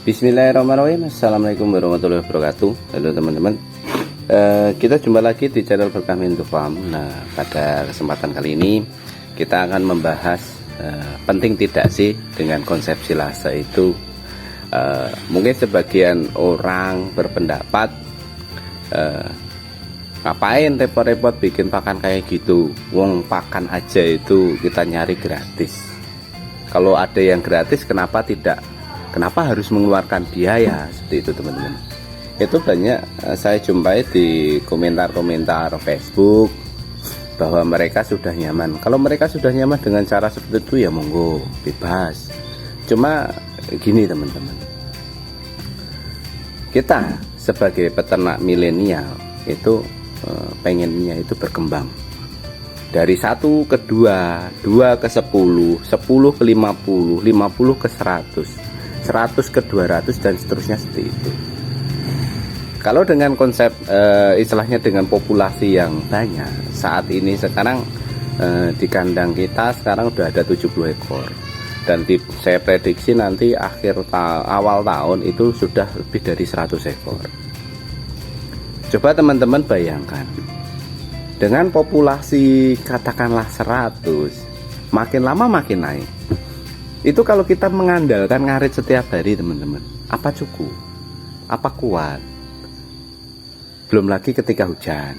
Bismillahirrahmanirrahim. Assalamualaikum warahmatullahi wabarakatuh. Halo teman-teman, kita jumpa lagi di channel Berkah Mintu Farm. Nah, pada kesempatan kali ini kita akan membahas penting tidak sih dengan konsep silase itu. Mungkin sebagian orang berpendapat ngapain repot-repot bikin pakan kayak gitu, wong pakan aja itu kita nyari gratis. Kalau ada yang gratis, kenapa harus mengeluarkan biaya seperti itu, teman-teman? Itu banyak saya jumpai di komentar-komentar Facebook bahwa mereka sudah nyaman. Kalau mereka sudah nyaman dengan cara seperti itu, ya monggo, bebas. Cuma gini, teman-teman, kita sebagai peternak milenial itu pengennya itu berkembang dari 1 ke 2, 2 ke 10, 10 ke 50, 50 ke 100, 100 ke 200 dan seterusnya seperti itu. Kalau dengan konsep istilahnya dengan populasi yang banyak saat ini, sekarang di kandang kita sekarang udah ada 70 ekor dan saya prediksi nanti awal tahun itu sudah lebih dari 100 ekor. Coba teman-teman bayangkan, dengan populasi katakanlah 100, makin lama makin naik. Itu kalau kita mengandalkan ngarit setiap hari, teman-teman, apa cukup? Apa kuat? Belum lagi ketika hujan,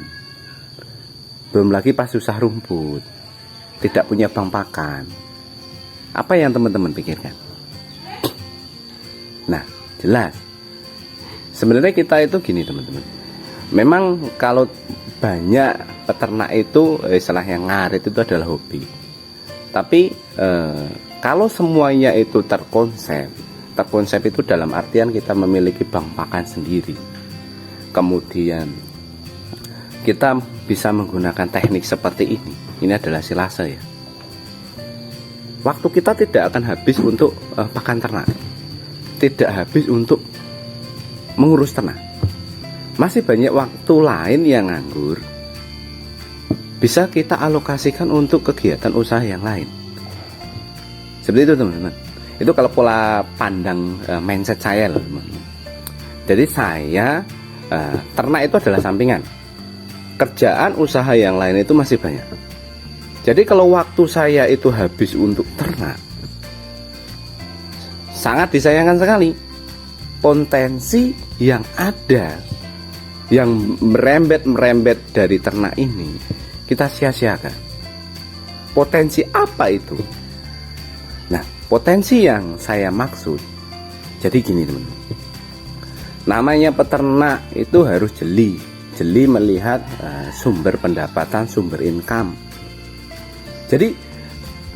belum lagi pas susah rumput, tidak punya bank pakan. Apa yang teman-teman pikirkan? Nah, jelas sebenarnya kita itu gini, teman-teman. Memang kalau banyak peternak itu istilah yang ngarit itu adalah hobi. Tapi kalau semuanya itu terkonsep itu dalam artian kita memiliki bank pakan sendiri. Kemudian kita bisa menggunakan teknik seperti ini. Ini adalah silase ya. Waktu kita tidak akan habis untuk pakan ternak. Tidak habis untuk mengurus ternak. Masih banyak waktu lain yang nganggur, bisa kita alokasikan untuk kegiatan usaha yang lain. Seperti itu, teman-teman. Itu kalau pola pandang mindset saya loh, teman-teman. Jadi saya ternak itu adalah sampingan. Kerjaan usaha yang lain itu masih banyak. Jadi kalau waktu saya itu habis untuk ternak, sangat disayangkan sekali. Potensi yang ada, yang merembet dari ternak ini, kita sia-siakan. Potensi apa itu? Nah, potensi yang saya maksud, jadi gini, teman-teman. Namanya peternak itu harus jeli melihat sumber pendapatan, sumber income. Jadi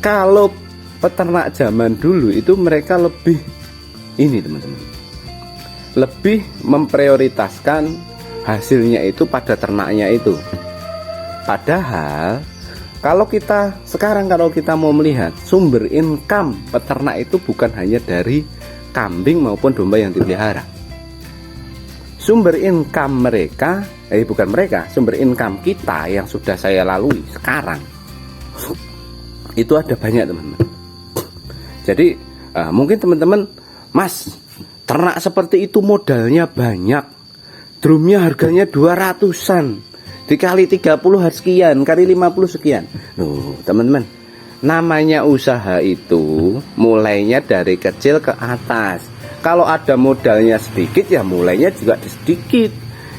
kalau peternak zaman dulu itu mereka lebih ini, teman-teman, lebih memprioritaskan hasilnya itu pada ternaknya itu. Padahal kalau kita mau melihat sumber income peternak itu bukan hanya dari kambing maupun domba yang dipelihara. Sumber income sumber income kita yang sudah saya lalui sekarang itu ada banyak, teman-teman. Jadi mungkin teman-teman, Mas, ternak seperti itu modalnya banyak, drumnya harganya 200-an, dikali 30 harus sekian, kali 50 sekian. Loh, teman-teman, namanya usaha itu mulainya dari kecil ke atas. Kalau ada modalnya sedikit, ya mulainya juga sedikit.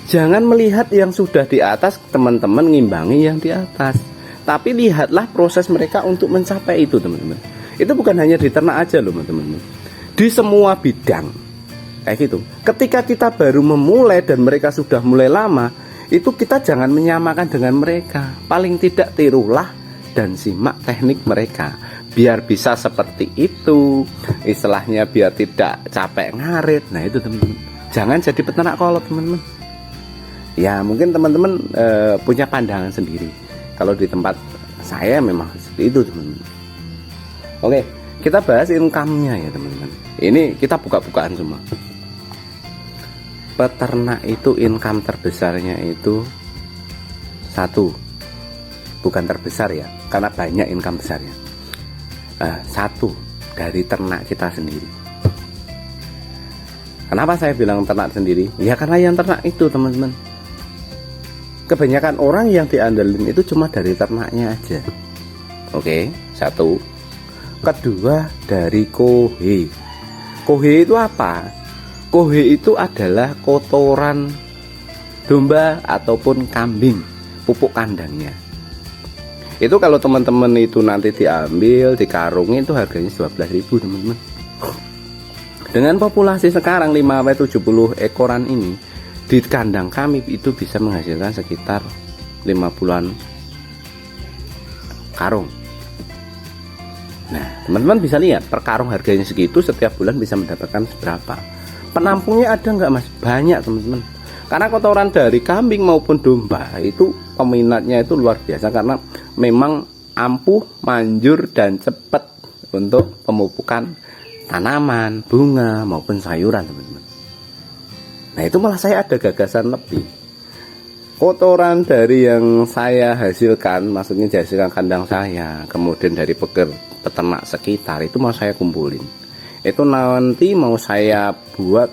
Jangan melihat yang sudah di atas, teman-teman ngimbangi yang di atas. Tapi lihatlah proses mereka untuk mencapai itu, teman-teman. Itu bukan hanya di ternak aja loh, teman-teman. Di semua bidang kayak gitu. Ketika kita baru memulai dan mereka sudah mulai lama, itu kita jangan menyamakan dengan mereka. Paling tidak tirulah dan simak teknik mereka, biar bisa seperti itu. Istilahnya biar tidak capek ngarit. Nah itu, teman-teman. Jangan jadi peternak kolot, teman-teman. Ya mungkin teman-teman punya pandangan sendiri. Kalau di tempat saya memang seperti itu, teman-teman. Oke, kita bahas income-nya ya, teman-teman. Ini kita buka-bukaan semua. Peternak itu income terbesarnya itu satu, bukan terbesar ya, karena banyak income besarnya. Satu, dari ternak kita sendiri. Kenapa saya bilang ternak sendiri? Ya karena yang ternak itu teman-teman, kebanyakan orang yang diandelin itu cuma dari ternaknya aja. Oke, satu. Kedua, dari kohe. Kohe itu apa? Kohe itu adalah kotoran domba ataupun kambing, pupuk kandangnya. Itu kalau teman-teman itu nanti diambil, dikarungin itu harganya 12.000 teman-teman. Dengan populasi sekarang 5-70 ekoran ini, di kandang kami itu bisa menghasilkan sekitar 50-an karung. Nah, teman-teman bisa lihat per karung harganya segitu, setiap bulan bisa mendapatkan seberapa. Penampungnya ada nggak mas? Banyak teman-teman. Karena kotoran dari kambing maupun domba itu peminatnya itu luar biasa, karena memang ampuh, manjur, dan cepat untuk pemupukan tanaman, bunga maupun sayuran teman-teman. Nah itu malah saya ada gagasan lebih. Kotoran dari yang saya hasilkan, maksudnya dihasilkan kandang saya, kemudian dari peternak sekitar, itu mau saya kumpulin. Itu nanti mau saya buat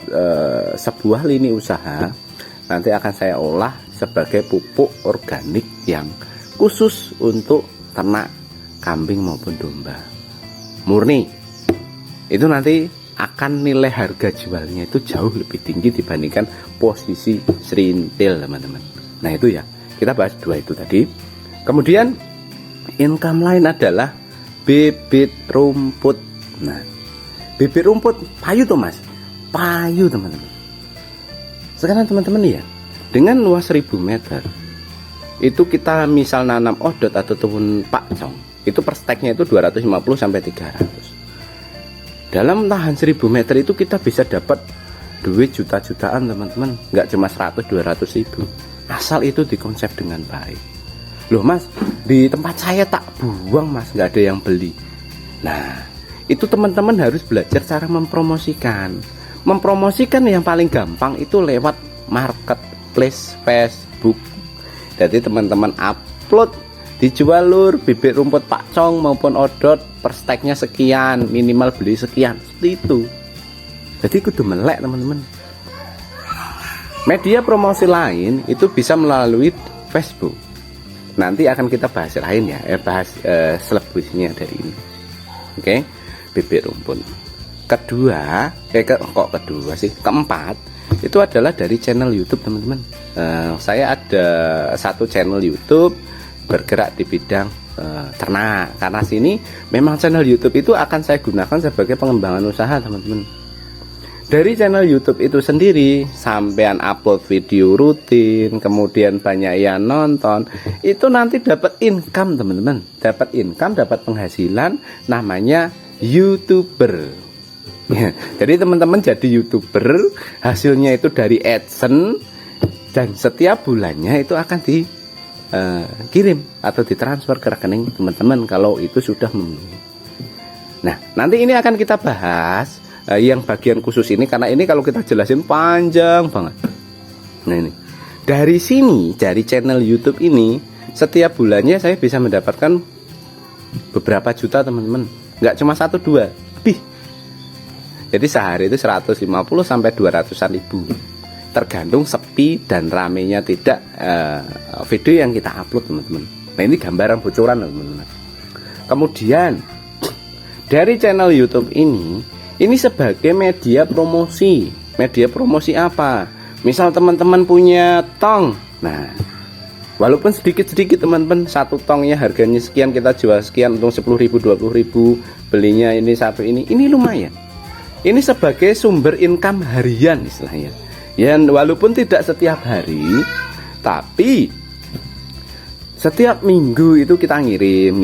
sebuah lini usaha. Nanti akan saya olah sebagai pupuk organik yang khusus untuk ternak kambing maupun domba. Murni. Itu nanti akan nilai harga jualnya itu jauh lebih tinggi dibandingkan posisi serintil teman-teman. Nah itu ya, kita bahas dua itu tadi. Kemudian income lain adalah bibit rumput. Nah, bibit rumput payu tuh mas, payu teman-teman. Sekarang teman-teman ya, dengan luas 1000 meter itu kita misal nanam odot ataupun pakcong, itu per steknya itu 250 sampai 300. Dalam tahan 1000 meter itu kita bisa dapat duit juta-jutaan teman-teman, nggak cuma 100-200 ribu, asal itu dikonsep dengan baik. Loh mas, di tempat saya tak buang mas, nggak ada yang beli. Nah itu teman-teman harus belajar cara mempromosikan. Mempromosikan yang paling gampang itu lewat marketplace Facebook. Jadi teman-teman upload, dijual lur bibit rumput pakcong maupun odot, per steknya sekian, minimal beli sekian, seperti itu. Jadi kudu melek teman-teman. Media promosi lain itu bisa melalui Facebook. Nanti akan kita bahas lain ya, bahas selebihnya dari ini. Oke, bibit rumput. Kedua, keempat itu adalah dari channel YouTube teman-teman. Saya ada satu channel YouTube bergerak di bidang ternak. Karena sini memang channel YouTube itu akan saya gunakan sebagai pengembangan usaha teman-teman. Dari channel YouTube itu sendiri, sampean upload video rutin, kemudian banyak yang nonton, itu nanti dapat income teman-teman. Dapat income, dapat penghasilan, namanya YouTuber. Jadi teman-teman jadi YouTuber, hasilnya itu dari AdSense, dan setiap bulannya itu akan dikirim atau ditransfer ke rekening teman-teman kalau itu sudah memenuhi. Nah nanti ini akan kita bahas yang bagian khusus ini, karena ini kalau kita jelasin panjang banget. Nah ini dari sini, dari channel YouTube ini, setiap bulannya saya bisa mendapatkan beberapa juta teman-teman, nggak cuma 1-2, lebih. Jadi sehari itu 150 sampai 200-an ribu, tergantung sepi dan ramenya tidak video yang kita upload teman-teman. Nah ini gambaran bocoran teman-teman. Kemudian dari channel YouTube ini sebagai media promosi. Media promosi apa? Misal teman-teman punya tong, nah walaupun sedikit-sedikit teman-teman, satu tongnya harganya sekian, kita jual sekian, untung 10.000, 20.000, belinya ini satu ini lumayan. Ini sebagai sumber income harian istilahnya. Ya walaupun tidak setiap hari, tapi setiap minggu itu kita ngirim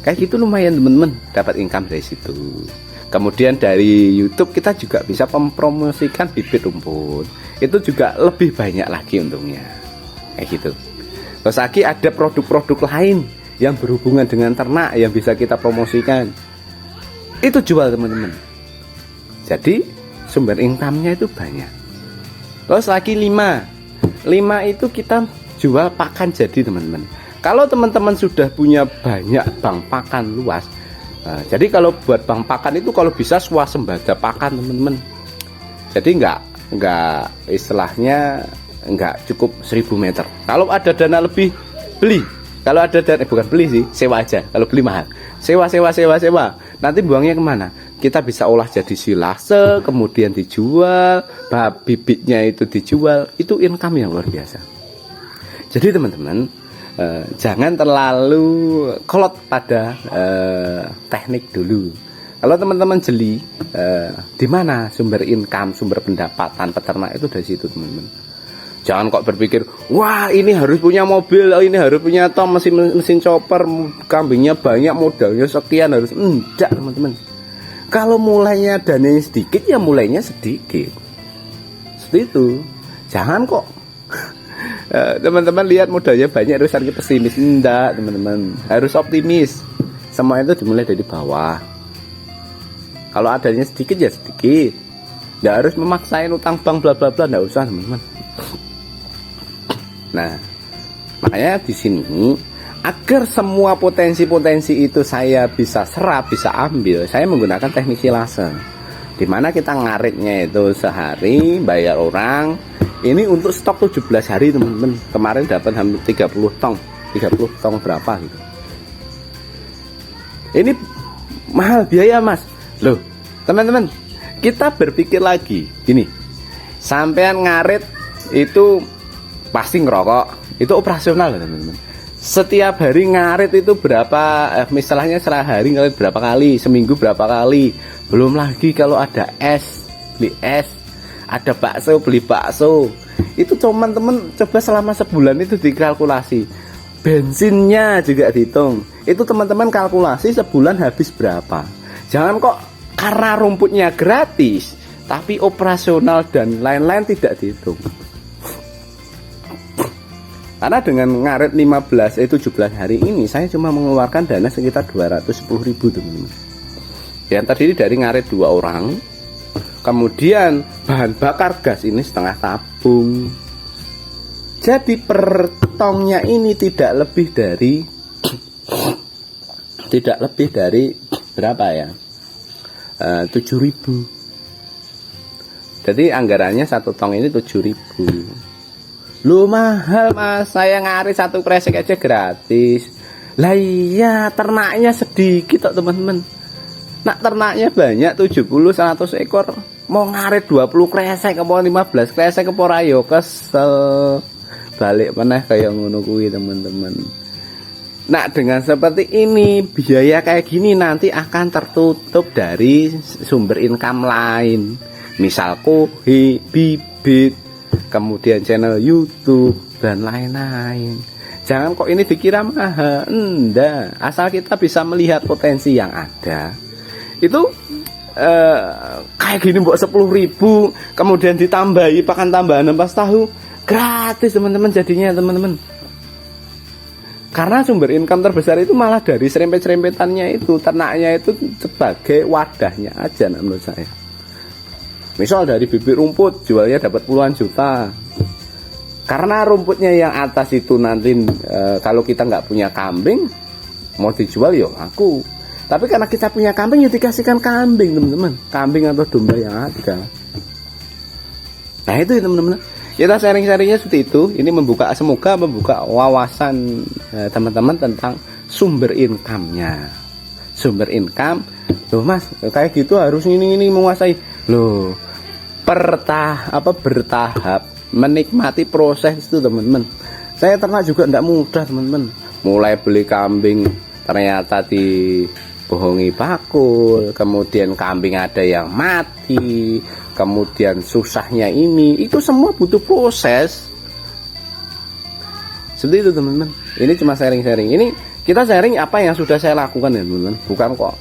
kayak gitu, lumayan teman-teman, dapat income dari situ. Kemudian dari YouTube kita juga bisa mempromosikan bibit rumput, itu juga lebih banyak lagi untungnya kayak gitu. Terus lagi ada produk-produk lain yang berhubungan dengan ternak yang bisa kita promosikan, itu jual teman-teman. Jadi sumber income-nya itu banyak. Terus lagi 5 itu kita jual pakan jadi teman-teman. Kalau teman-teman sudah punya banyak bank pakan luas, jadi kalau buat bank pakan itu kalau bisa swasembada pakan teman-teman. Jadi nggak istilahnya nggak cukup 1000 meter. Kalau ada dana lebih, beli. Kalau ada dana, bukan beli sih, sewa aja. Kalau beli mahal, sewa. Nanti buangnya kemana? Kita bisa olah jadi silase, kemudian dijual, bibitnya itu dijual. Itu income yang luar biasa. Jadi teman-teman, jangan terlalu kolot pada teknik dulu. Kalau teman-teman jeli, di mana sumber income, sumber pendapatan peternak itu dari situ, teman-teman. Jangan kok berpikir, wah ini harus punya mobil, ini harus punya mesin chopper, kambingnya banyak, modalnya sekian, harus. Enggak, teman-teman. Kalau mulainya dananya sedikit, ya mulainya sedikit. Seperti itu. Jangan kok teman-teman lihat modalnya banyak harus harus pesimis. Enggak, teman-teman. Harus optimis. Semua itu dimulai dari bawah. Kalau adanya sedikit ya sedikit. Nggak harus memaksain utang bank bla bla bla, nggak usah, teman-teman. Nah, makanya di sini agar semua potensi-potensi itu saya bisa serap, bisa ambil, saya menggunakan teknik silase. Dimana kita ngaritnya itu sehari, bayar orang. Ini untuk stok 17 hari, teman-teman. Kemarin dapat hampir 30 tong. 30 tong berapa gitu. Ini mahal biaya, Mas. Loh, teman-teman, kita berpikir lagi. Gini, sampean ngarit itu pasti ngerokok. Itu operasional, teman-teman. Setiap hari ngarit itu berapa, misalnya sehari ngarit berapa kali, seminggu berapa kali. Belum lagi kalau ada es, beli es, ada bakso, beli bakso. Itu teman-teman coba selama sebulan itu dikalkulasi. Bensinnya juga dihitung. Itu teman-teman kalkulasi sebulan habis berapa. Jangan kok karena rumputnya gratis, tapi operasional dan lain-lain tidak dihitung. Karena dengan ngaret 17 hari ini saya cuma mengeluarkan dana sekitar 210.000, teman-teman. Yang tadi dari ngaret 2 orang. Kemudian bahan bakar gas ini setengah tabung. Jadi per tongnya ini tidak lebih dari berapa ya? 7.000. Jadi anggarannya 1 tong ini 7.000. Lu mahal, Mas, saya ngarit 1 kresek aja gratis. Lah iya, ternaknya sedikit kok, teman-teman. Nak ternaknya banyak 70-100 ekor, mau ngarit 20 kresek apa 15 kresek apa ayo kesel. Balik meneh kayak ngono kuwi, teman-teman. Nah, dengan seperti ini biaya kayak gini nanti akan tertutup dari sumber income lain. Misal kohi, bibit, kemudian channel YouTube dan lain-lain. Jangan kok ini dikira mahal. Enggak, asal kita bisa melihat potensi yang ada. Itu kayak gini buat 10.000, kemudian ditambahi pakan tambahan 6 tahu, gratis, teman-teman, jadinya, teman-teman. Karena sumber income terbesar itu malah dari serempet-serempetannya itu, ternaknya itu sebagai wadahnya aja, menurut saya. Misal dari bibit rumput jualnya dapat puluhan juta. Karena rumputnya yang atas itu nanti kalau kita nggak punya kambing mau dijual ya aku. Tapi karena kita punya kambing ya dikasihkan kambing, teman-teman. Kambing atau domba yang ada. Nah itu ya, teman-teman. Kita sharing-sharingnya seperti itu. Ini semoga membuka wawasan teman-teman tentang sumber income-nya. Sumber income, loh Mas, kayak gitu harus ini menguasai. Loh, bertahap menikmati proses itu, teman-teman. Saya ternak juga tidak mudah, teman-teman. Mulai beli kambing ternyata dibohongi bakul, kemudian kambing ada yang mati, kemudian susahnya ini, itu semua butuh proses. Seperti itu, teman-teman. Ini cuma sharing-sharing. Ini kita sharing apa yang sudah saya lakukan, ya, teman-teman. Bukan kok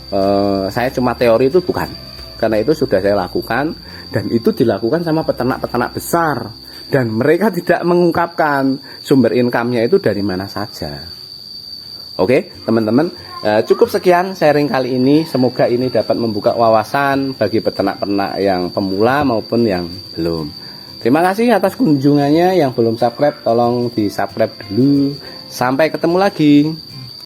saya cuma teori, itu bukan. Karena itu sudah saya lakukan, dan itu dilakukan sama peternak-peternak besar, dan mereka tidak mengungkapkan sumber income-nya itu dari mana saja. Oke, teman-teman, cukup sekian sharing kali ini. Semoga ini dapat membuka wawasan bagi peternak-peternak yang pemula maupun yang belum. Terima kasih atas kunjungannya. Yang belum subscribe, tolong di subscribe dulu. Sampai ketemu lagi.